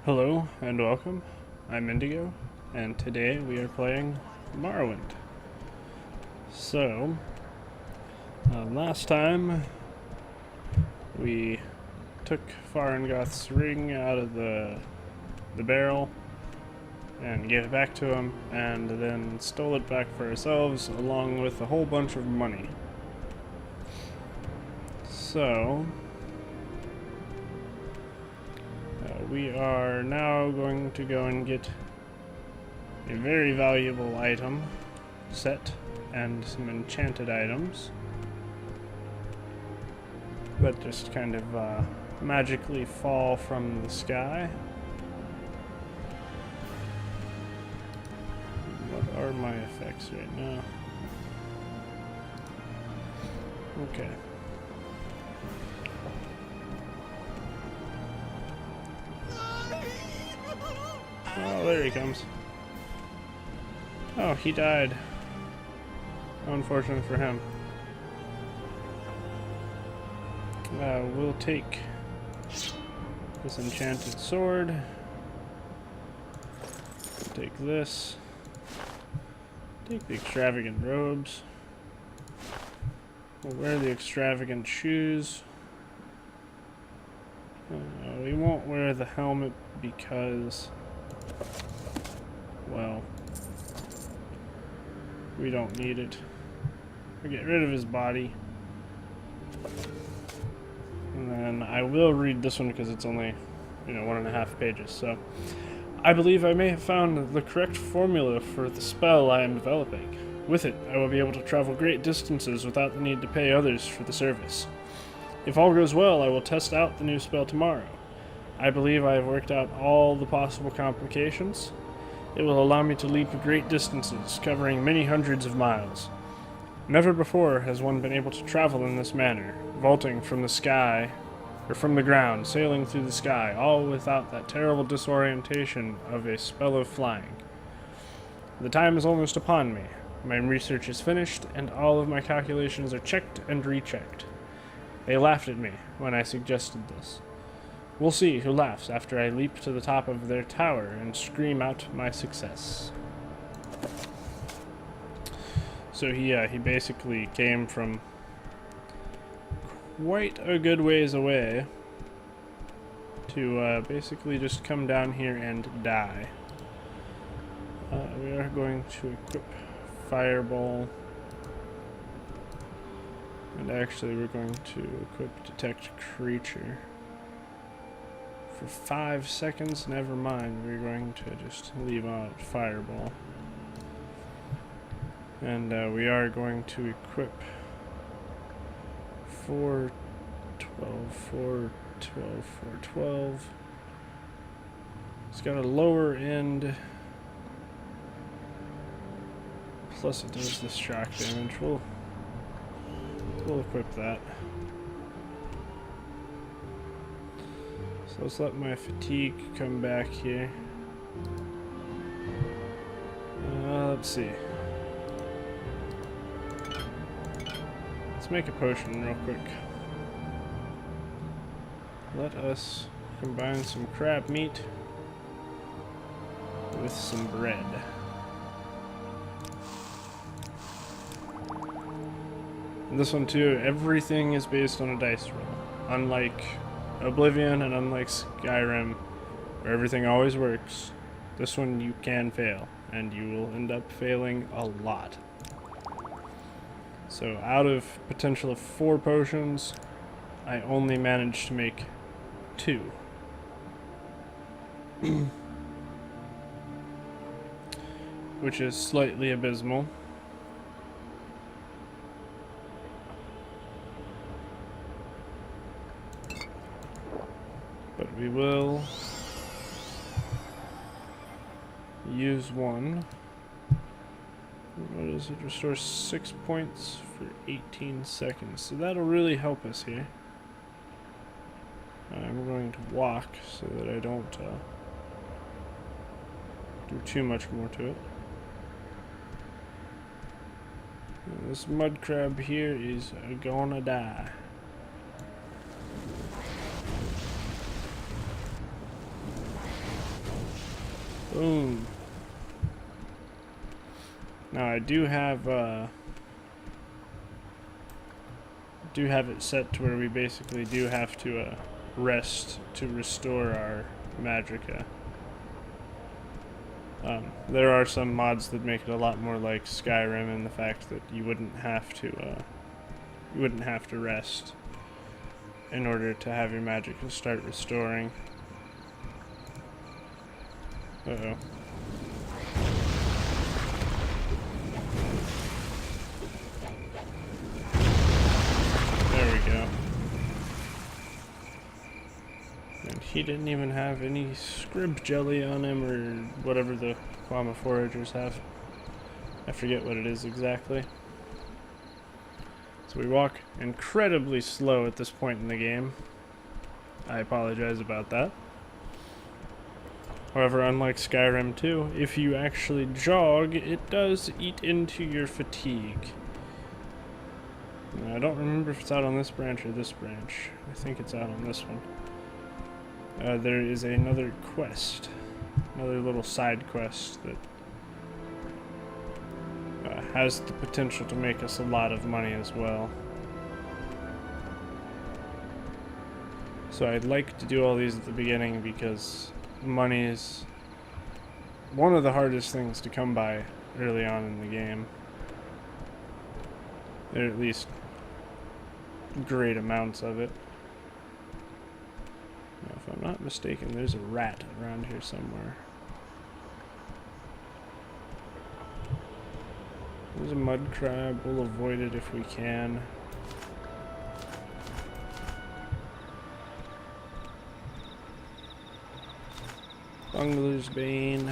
Hello and welcome. I'm Indigo, and today we are playing Morrowind. So, last time we took Vvardenfell's ring out of the barrel and gave it back to him, and then stole it back for ourselves along with a whole bunch of money. So, we are now going to go and get a very valuable item set and some enchanted items that just kind of magically fall from the sky. What are my effects right now? Okay. Oh, there he comes. Oh, he died. Unfortunate for him. We'll take this enchanted sword. Take this. Take the extravagant robes. We'll wear the extravagant shoes. We won't wear the helmet because, well, we don't need it. We'll get rid of his body. And then I will read this one because it's only, 1.5 pages. So, I believe I may have found the correct formula for the spell I am developing. With it, I will be able to travel great distances without the need to pay others for the service. If all goes well, I will test out the new spell tomorrow. I believe I have worked out all the possible complications. It will allow me to leap great distances, covering many hundreds of miles. Never before has one been able to travel in this manner, vaulting from the sky, or from the ground, sailing through the sky, all without that terrible disorientation of a spell of flying. The time is almost upon me. My research is finished, and all of my calculations are checked and rechecked. They laughed at me when I suggested this. We'll see who laughs after I leap to the top of their tower and scream out my success. So he basically came from quite a good ways away to basically just come down here and die. We are going to equip Fireball. And actually we're going to equip Detect Creature. For 5 seconds, never mind, we're going to just leave out Fireball. And we are going to equip 4, 12, 4, 12, 4, 12. It's got a lower end, plus it does the shock damage. We'll equip that. So let's let my fatigue come back here. Let's see. Let's make a potion real quick. Let us combine some crab meat with some bread. And this one too, everything is based on a dice roll. Unlike Oblivion and unlike Skyrim, where everything always works, this one you can fail, and you will end up failing a lot. So out of potential of 4 potions, I only managed to make 2. Which is slightly abysmal. But we will use one. What is it? Restores 6 points for 18 seconds. So that'll really help us here. I'm going to walk so that I don't do too much more to it. And this mud crab here is gonna die. Boom. Now I do have it set to where we basically do have to rest to restore our magicka. There are some mods that make it a lot more like Skyrim in the fact that you wouldn't have to rest in order to have your magicka start restoring. Uh-oh. There we go. And he didn't even have any scrib jelly on him, or whatever the Kwama foragers have. I forget what it is exactly. So we walk incredibly slow at this point in the game. I apologize about that. However, unlike Skyrim 2, if you actually jog, it does eat into your fatigue. Now, I don't remember if it's out on this branch or this branch. I think it's out on this one. There is another quest. Another little side quest that has the potential to make us a lot of money as well. So I'd like to do all these at the beginning because money is one of the hardest things to come by early on in the game. Or at least great amounts of it. Now, if I'm not mistaken, there's a rat around here somewhere. There's a mud crab. We'll avoid it if we can. Bungler's Bane.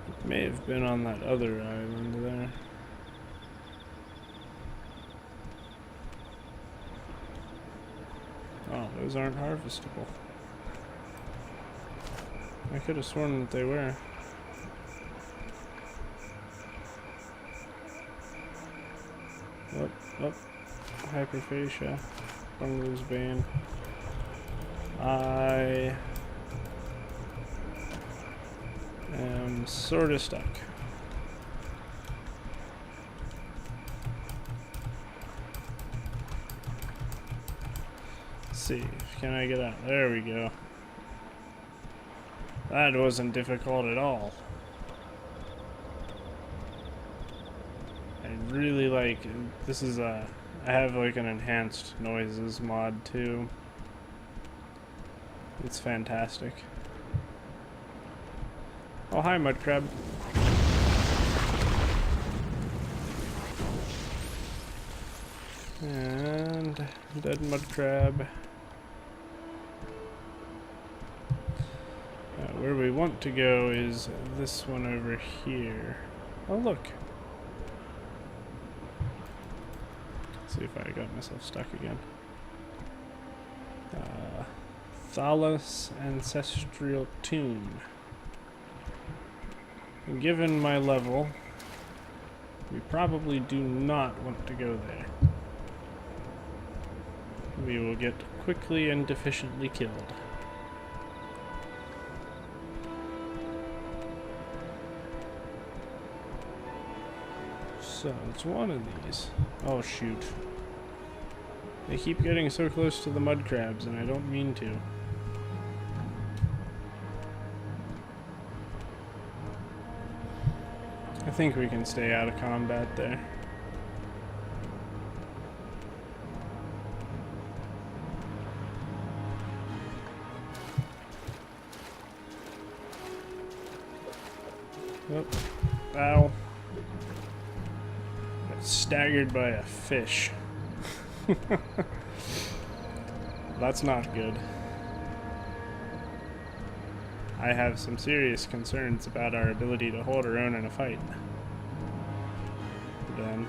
It may have been on that other island there. Oh, those aren't harvestable. I could have sworn that they were. Oh, Hyperphagia. Bungler's Bane. I am sort of stuck. Let's see, can I get out? There we go. That wasn't difficult at all. I really like, this is I have like an enhanced noises mod too. It's fantastic. Oh, hi, mud crab. And dead mud crab. Where we want to go is this one over here. Oh, look. Let's see if I got myself stuck again. Thalos Ancestral Tomb. Given my level, we probably do not want to go there. We will get quickly and efficiently killed. So, it's one of these. Oh, shoot. They keep getting so close to the mud crabs, and I don't mean to. I think we can stay out of combat there. Oh, ow. Got staggered by a fish. That's not good. I have some serious concerns about our ability to hold our own in a fight. Then.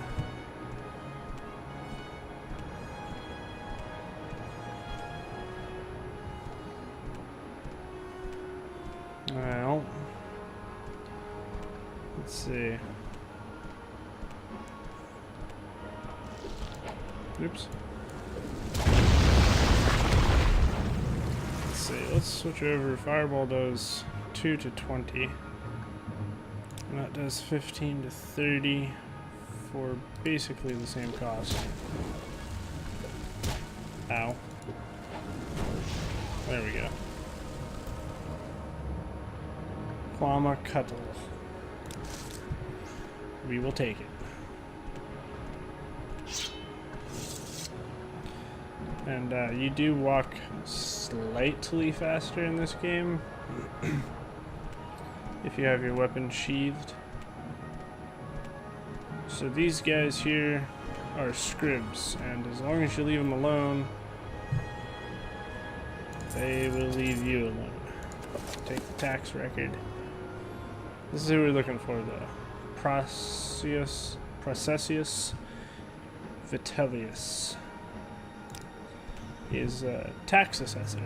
Well, let's see. Oops. Let's see, let's switch over. Fireball does 2 to 20. And that does 15 to 30 for basically the same cost. Ow. There we go. Quama Cuttle. We will take it. And you do walk slightly faster in this game if you have your weapon sheathed. So these guys here are scribs, and as long as you leave them alone, they will leave you alone. Take the tax record. This is who we're looking for, though. Processius Vitellius. He is a tax assessor.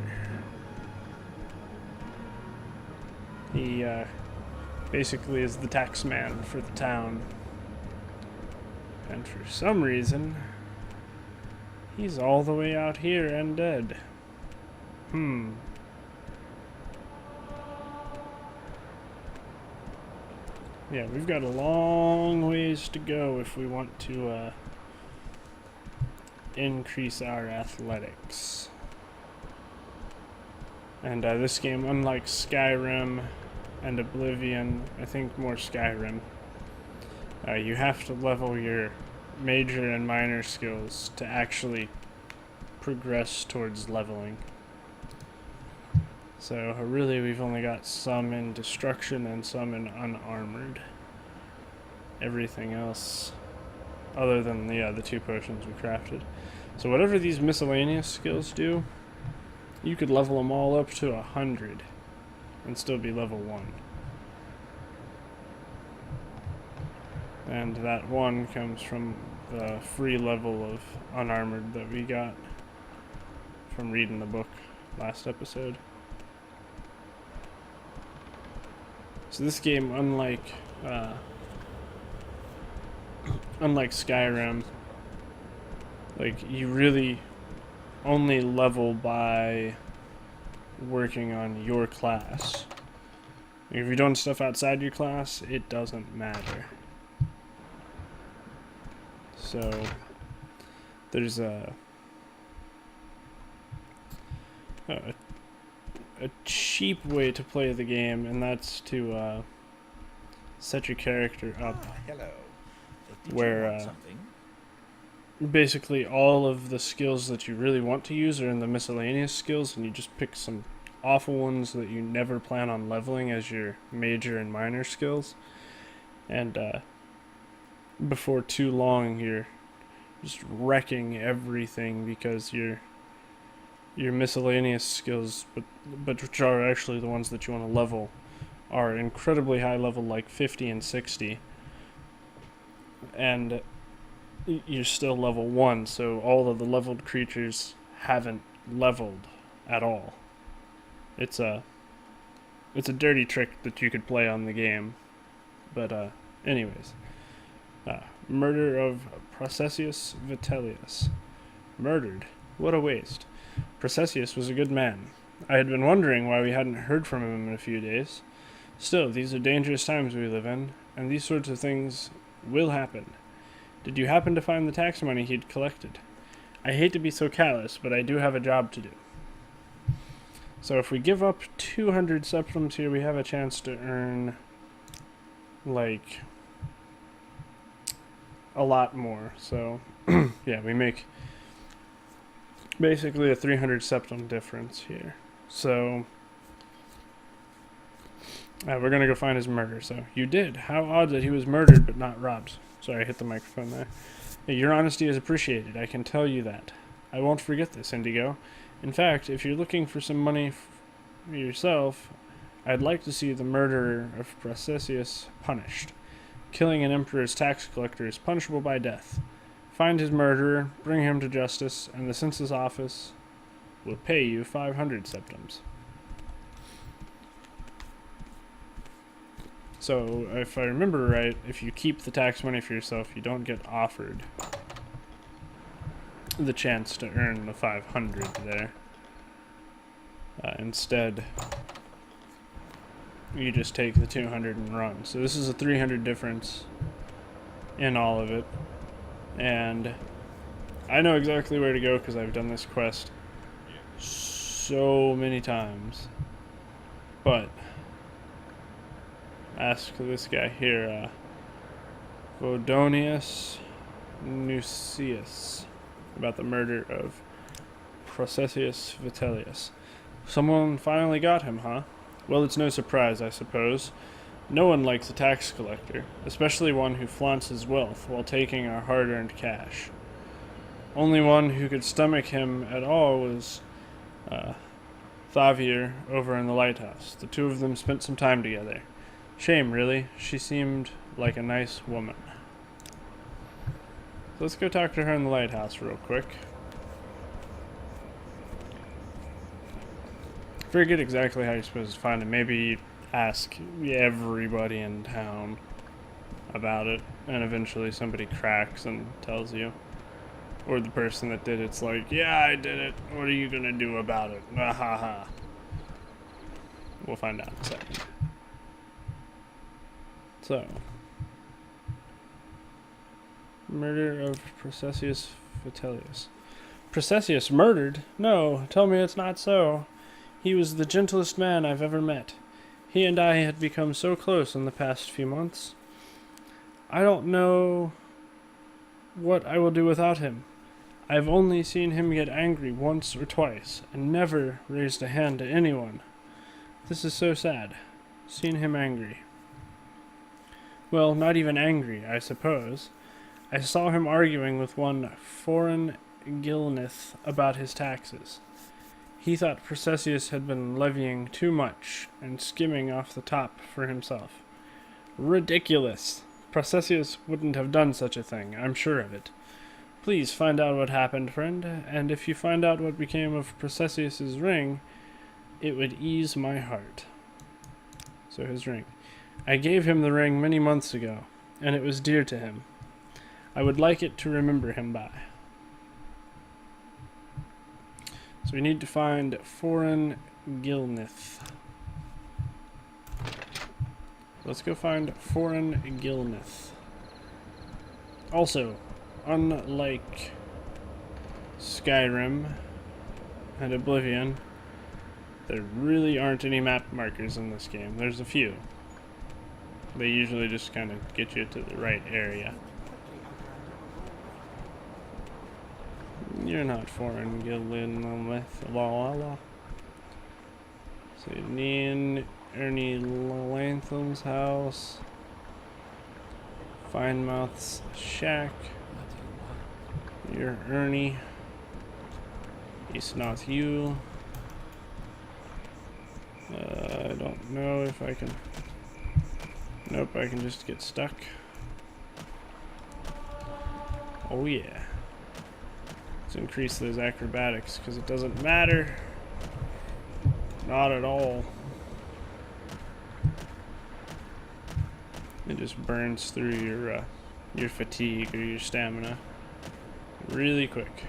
He basically is the tax man for the town. And for some reason, he's all the way out here and dead. Yeah, we've got a long ways to go if we want to increase our athletics. And this game, unlike Skyrim and Oblivion, I think more Skyrim, you have to level your major and minor skills to actually progress towards leveling. So really we've only got some in destruction and some in unarmored. Everything else, other than the 2 potions we crafted. So whatever these miscellaneous skills do, you could level them all up to 100 and still be level 1. And that 1 comes from the free level of unarmored that we got from reading the book last episode. So this game, unlike Skyrim, like, you really only level by working on your class. If you're doing stuff outside your class, it doesn't matter. So there's a cheap way to play the game, and that's to set your character up where basically all of the skills that you really want to use are in the miscellaneous skills, and you just pick some awful ones that you never plan on leveling as your major and minor skills, and before too long you're just wrecking everything because your miscellaneous skills, but which are actually the ones that you want to level, are incredibly high level, like 50 and 60, and you're still level 1, so all of the leveled creatures haven't leveled at all. It's a dirty trick that you could play on the game, but anyways, murder of Processius Vitellius. Murdered. What a waste. Processius was a good man. I had been wondering why we hadn't heard from him in a few days. Still, these are dangerous times we live in, and these sorts of things will happen. Did you happen to find the tax money he'd collected? I hate to be so callous, but I do have a job to do. So if we give up 200 septums here, we have a chance to earn, like, a lot more. So, yeah, we make basically a 300 septum difference here. So, we're going to go find his murder. So, you did. How odd that he was murdered but not robbed. Sorry, I hit the microphone there. Hey, your honesty is appreciated. I can tell you that. I won't forget this, Indigo. In fact, if you're looking for some money for yourself, I'd like to see the murderer of Processius punished. Killing an emperor's tax collector is punishable by death. Find his murderer, bring him to justice, and the census office will pay you 500 septums. So, if I remember right, if you keep the tax money for yourself, you don't get offered the chance to earn the 500 there. Instead, you just take the 200 and run. So this is a 300 difference in all of it. And I know exactly where to go because I've done this quest so many times. But ask this guy here, Vodonius Nucius, about the murder of Processius Vitellius. Someone finally got him, huh? Well, it's no surprise, I suppose. No one likes a tax collector, especially one who flaunts his wealth while taking our hard-earned cash. Only one who could stomach him at all was Thavier over in the lighthouse. The two of them spent some time together. Shame, really. She seemed like a nice woman. So let's go talk to her in the lighthouse real quick. Forget exactly how you're supposed to find it. Maybe ask everybody in town about it, and eventually somebody cracks and tells you. Or the person that did it's like, yeah, I did it. What are you gonna do about it? Ah ha ha. We'll find out in a second. So, murder of Processius Vitellius. Processius murdered? No, tell me it's not so. He was the gentlest man I've ever met. He and I had become so close in the past few months. I don't know what I will do without him. I've only seen him get angry once or twice, and never raised a hand to anyone. This is so sad, seeing him angry. Well, not even angry, I suppose. I saw him arguing with one foreign Gilnith about his taxes. He thought Processius had been levying too much and skimming off the top for himself. Ridiculous! Processius wouldn't have done such a thing, I'm sure of it. Please find out what happened, friend, and if you find out what became of Processius's ring, it would ease my heart. So his ring. I gave him the ring many months ago, and it was dear to him. I would like it to remember him by. So we need to find foreign Gilnith. Let's go find foreign Gilnith. Also, unlike Skyrim and Oblivion, there really aren't any map markers in this game. There's a few. They usually just kind of get you to the right area. You're not foreign, Gilnith. So Nian Ernie Lantham's house. Finemouth's shack. You're Ernie. It's not you. I don't know if I can... Nope, I can just get stuck. Oh yeah. Let's increase those acrobatics, because it doesn't matter. Not at all. It just burns through your fatigue or your stamina really quick.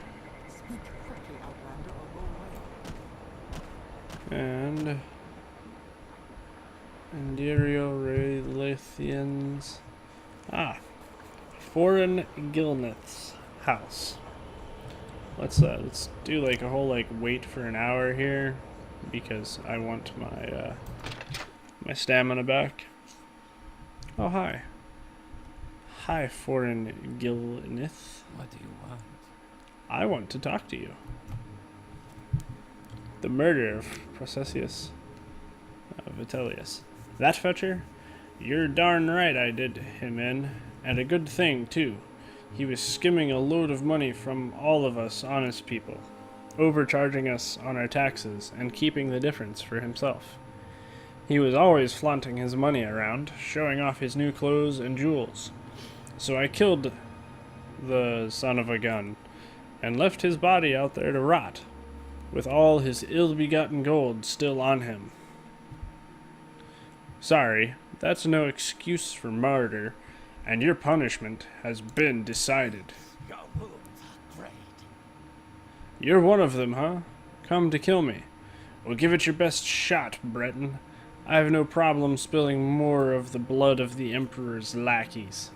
And Enderio-Raylathians. Foreign Gilnith's house. Let's do like a whole wait for an hour here because I want my my stamina back. Oh hi. Hi, foreign Gilnith. What do you want? I want to talk to you. The murder of Processius Vitellius. That fetcher? You're darn right I did him in, and a good thing, too. He was skimming a load of money from all of us honest people, overcharging us on our taxes and keeping the difference for himself. He was always flaunting his money around, showing off his new clothes and jewels. So I killed the son of a gun and left his body out there to rot, with all his ill-begotten gold still on him. Sorry, that's no excuse for murder, and your punishment has been decided. Your wounds are great. You're one of them, huh? Come to kill me. Well, give it your best shot, Breton. I have no problem spilling more of the blood of the Emperor's lackeys.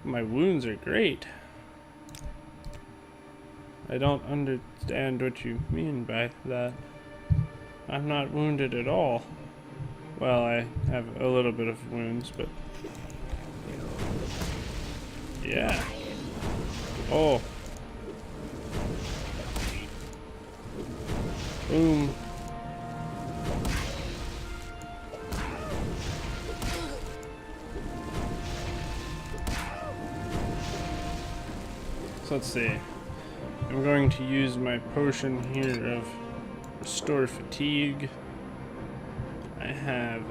My wounds are great. I don't understand what you mean by that. I'm not wounded at all. Well, I have a little bit of wounds, but... yeah. Oh. Boom. So let's see. I'm going to use my potion here of Restore Fatigue. I have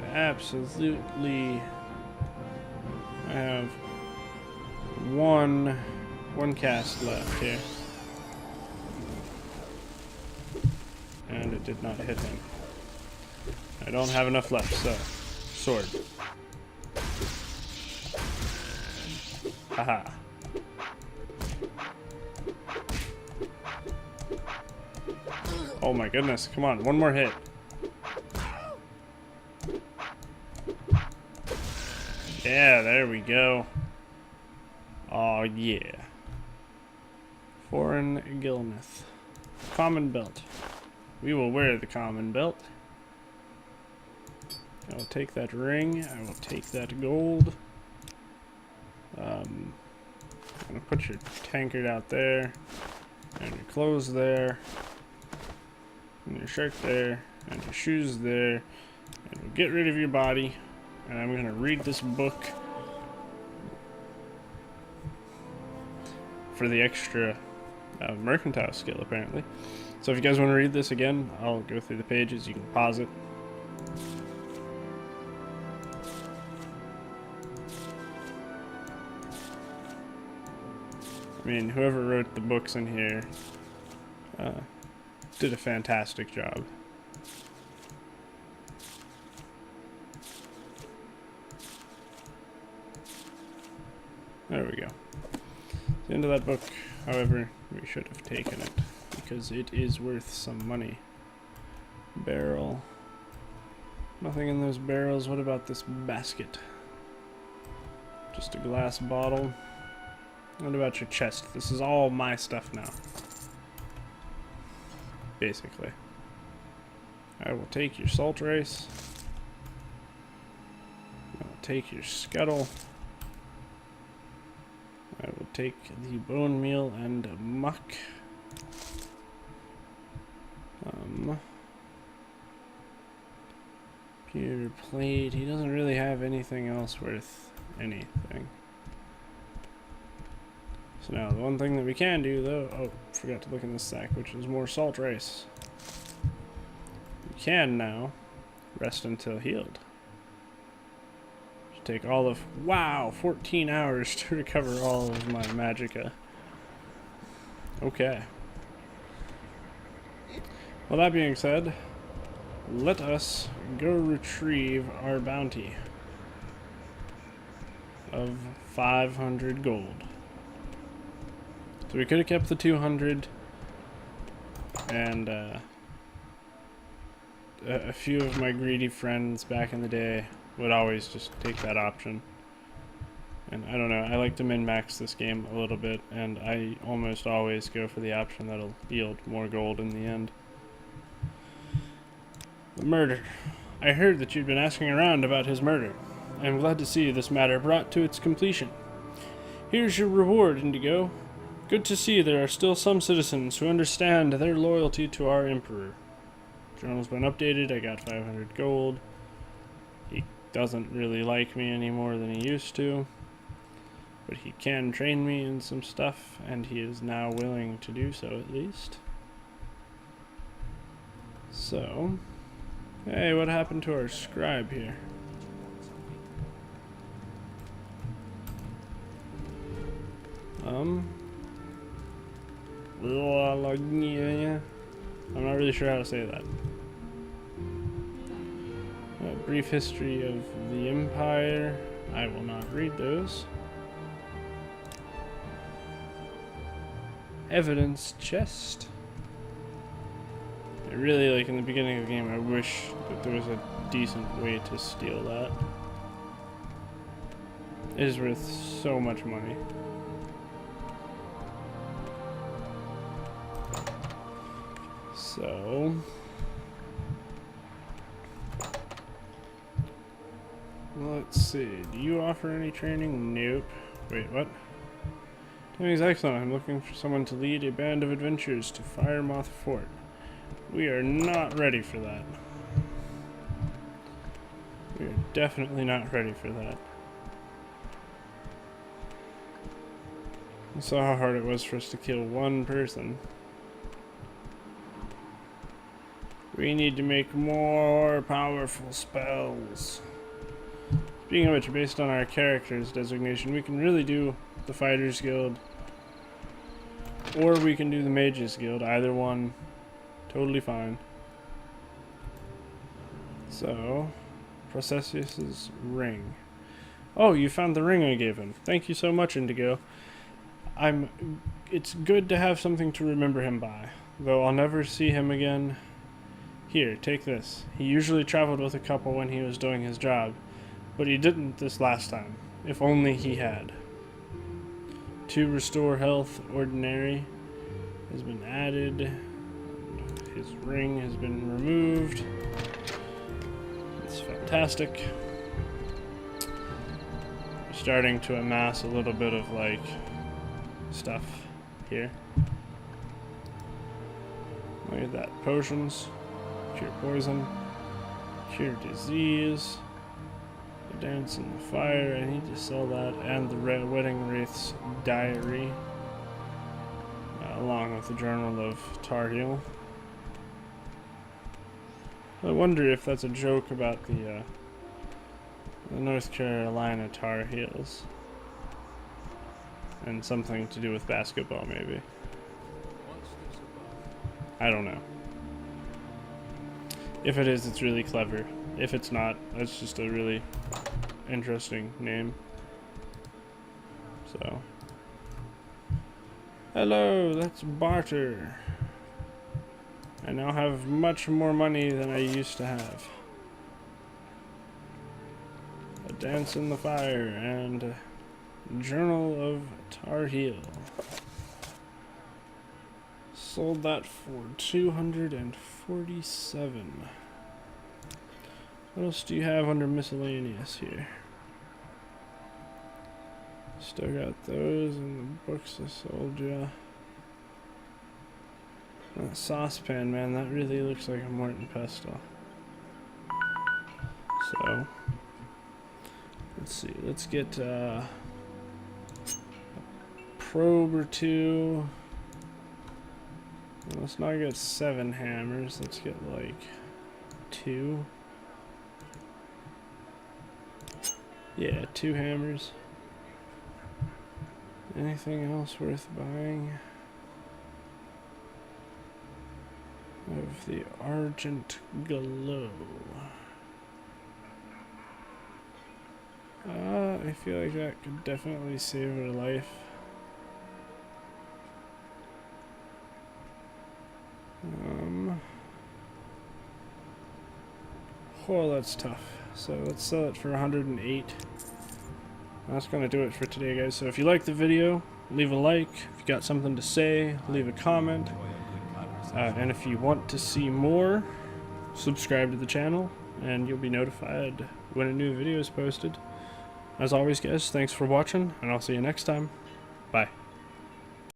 one cast left here. And it did not hit him. I don't have enough left, so sword. Haha. Oh my goodness, come on, one more hit. Yeah, there we go. Oh yeah. Foreign Gilneth. Common belt. We will wear the common belt. I will take that ring. I will take that gold. I'm gonna put your tankard out there, and your clothes there, and your shirt there, and your shoes there, and we'll get rid of your body. And I'm gonna read this book for the extra mercantile skill, apparently. So if you guys want to read this again, I'll go through the pages. You can pause it. I mean, whoever wrote the books in here did a fantastic job. There we go. The end of that book, however, we should have taken it, because it is worth some money. Barrel. Nothing in those barrels. What about this basket? Just a glass bottle. What about your chest? This is all my stuff now. Basically. I will take your salt rice. I will take your scuttle. I will take the bone meal and muck. Pewter plate. He doesn't really have anything else worth anything. So now, the one thing that we can do, though... oh, forgot to look in this sack, which is more salt rice. We can now rest until healed. Should take all of... wow! 14 hours to recover all of my magicka. Okay. Well, that being said, let us go retrieve our bounty of 500 gold. So we could have kept the 200, and a few of my greedy friends back in the day would always just take that option. And I don't know, I like to min-max this game a little bit, and I almost always go for the option that'll yield more gold in the end. The murder. I heard that you'd been asking around about his murder. I am glad to see this matter brought to its completion. Here's your reward, Indigo. Good to see there are still some citizens who understand their loyalty to our Emperor. Journal's been updated. I got 500 gold. He doesn't really like me any more than he used to. But he can train me in some stuff, and he is now willing to do so at least. So... hey, what happened to our scribe here? I'm not really sure how to say that. A brief history of the Empire. I will not read those. evidence chest. I really, like, in the beginning of the game, I wish that there was a decent way to steal that. It is worth so much money. So... let's see. Do you offer any training? Nope. Wait, what? Timing's excellent. I'm looking for someone to lead a band of adventurers to Firemoth Fort. We are not ready for that. We are definitely not ready for that. I saw how hard it was for us to kill one person. We need to make more powerful spells. Speaking of which, based on our character's designation, we can really do the Fighters Guild, or we can do the Mages Guild. Either one, totally fine. So, Processius's ring. Oh, you found the ring I gave him. Thank you so much, Indigo. It's good to have something to remember him by, though I'll never see him again. Here, take this. He usually traveled with a couple when he was doing his job, but he didn't this last time. If only he had. To restore health, ordinary has been added. His ring has been removed. It's fantastic. We're starting to amass a little bit of, like, stuff here. Look at that. Potions. Cure poison. Cure disease. The dance in the fire. I need to sell that. And the Wedding Wraith's diary. Along with the Journal of Tar Heel. I wonder if that's a joke about the North Carolina Tar Heels. And something to do with basketball, maybe. I don't know. If it is, it's really clever. If it's not, that's just a really interesting name. So. Hello, that's barter. I now have much more money than I used to have. A dance in the fire and a Journal of Tar Heel. Sold that for 247. What else do you have under miscellaneous here? Still got those and the books I sold ya. That saucepan, man, that really looks like a Morton pestle. So, let's see, let's get a probe or two. Let's not get 7 hammers, let's get like 2. Yeah, 2 hammers. Anything else worth buying? Of the Argent Glow. I feel like that could definitely save her life. Oh, that's tough. So let's sell it for 108. That's gonna do it for today, guys. So if you liked the video, leave a like. If you got something to say, leave a comment. And if you want to see more, subscribe to the channel, and you'll be notified when a new video is posted. As always, guys, thanks for watching, and I'll see you next time. Bye.